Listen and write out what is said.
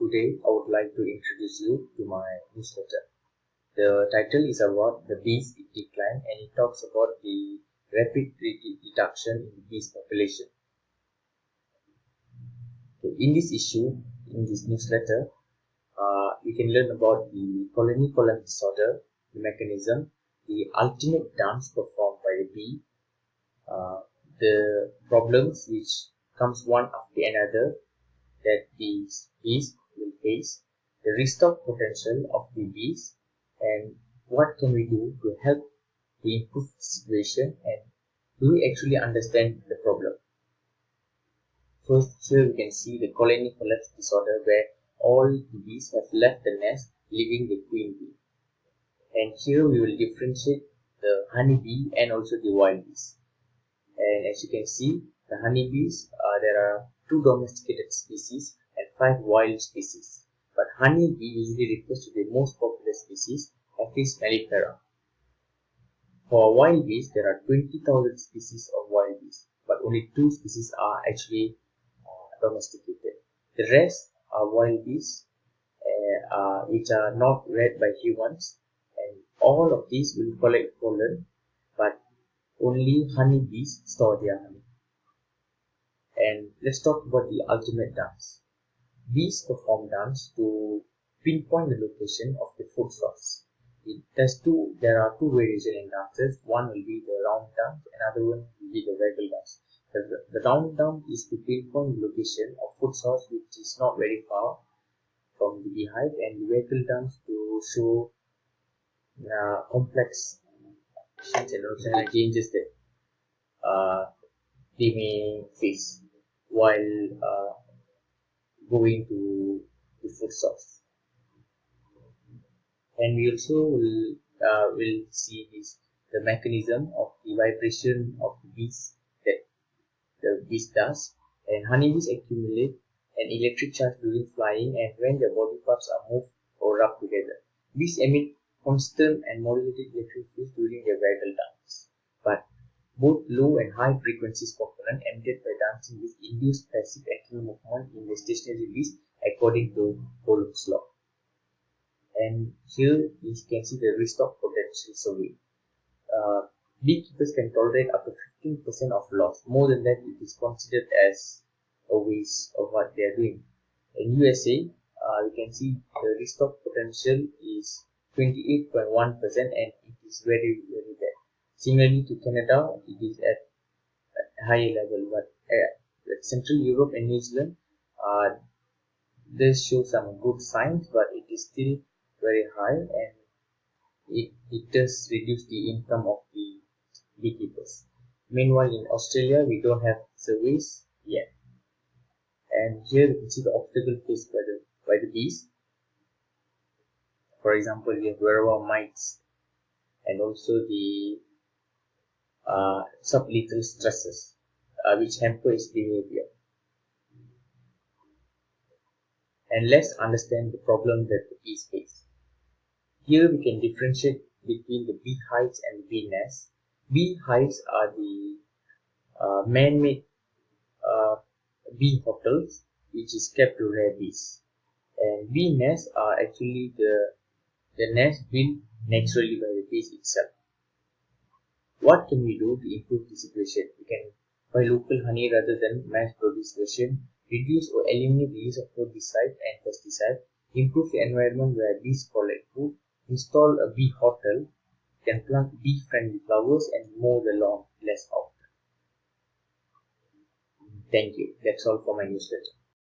today I would like to introduce you to my newsletter. The title is about the bees decline, and it talks about the rapid reduction in the bees population. Okay, in this issue, in this newsletter, we can learn about the colony colon disorder, the mechanism, the ultimate dance performed by the bee, the problems which comes one after another that these bees will face, the restock potential of the bees, and what can we do to help to improve the situation, and do we actually understand the problem. First, here we can see the colony collapse disorder, where all the bees have left the nest, leaving the queen bee. And here we will differentiate the honeybee and also the wild bees. And as you can see, the honeybees, there are 2 domesticated species and 5 wild species. But honeybee usually refers to the most popular species, Apis mellifera. For wild bees, there are 20,000 species of wild bees, but only 2 species are actually domesticated. The rest are wild bees, which are not reared by humans, and all of these will collect pollen, but only honeybees store their honey. And let's talk about the ultimate dance. Bees perform dance to pinpoint the location of the food source. There are 2 variations in dances. One will be the round dance, another one will be the waggle dance. The round dance is to pinpoint the location of food source which is not very far from the beehive, and the waggle dance to show complex actions and also changes that they may face while going to the food source. And we also will see the mechanism of the vibration of the bees that the bees does. And honeybees accumulate an electric charge during flying and when their body parts are moved or rubbed together. Bees emit constant and modulated electric fields during their waggle dance. But both low and high frequencies component emitted by dancing bees induce passive active movement in the stationary bees according to Coulomb's law. And here you can see the restock potential survey. Beekeepers can tolerate up to 15% of loss. More than that, it is considered as a waste of what they are doing. In USA, we can see the restock potential is 28.1%, and it is very, very bad. Similarly to Canada, it is at a higher level, but Central Europe and New Zealand, this shows some good signs, but it is still very high, and it does reduce the income of the beekeepers. Meanwhile, in Australia, we don't have surveys yet. And here you can see the obstacle faced by the bees. For example, we have varroa mites and also the sublethal stresses, which hamper its behavior. And let's understand the problem that the bees face. Here we can differentiate between the beehives and the bee nests. Beehives are the man-made bee hotels which is kept to rear bees, and bee nests are actually the nest built naturally by the bees itself. What can we do to improve the situation? We can buy local honey rather than mass-produced version, reduce or eliminate the use of herbicide and pesticide, improve the environment where bees collect food, install a bee hotel, can plant bee-friendly flowers, and mow the lawn less often. Thank you. That's all for my newsletter.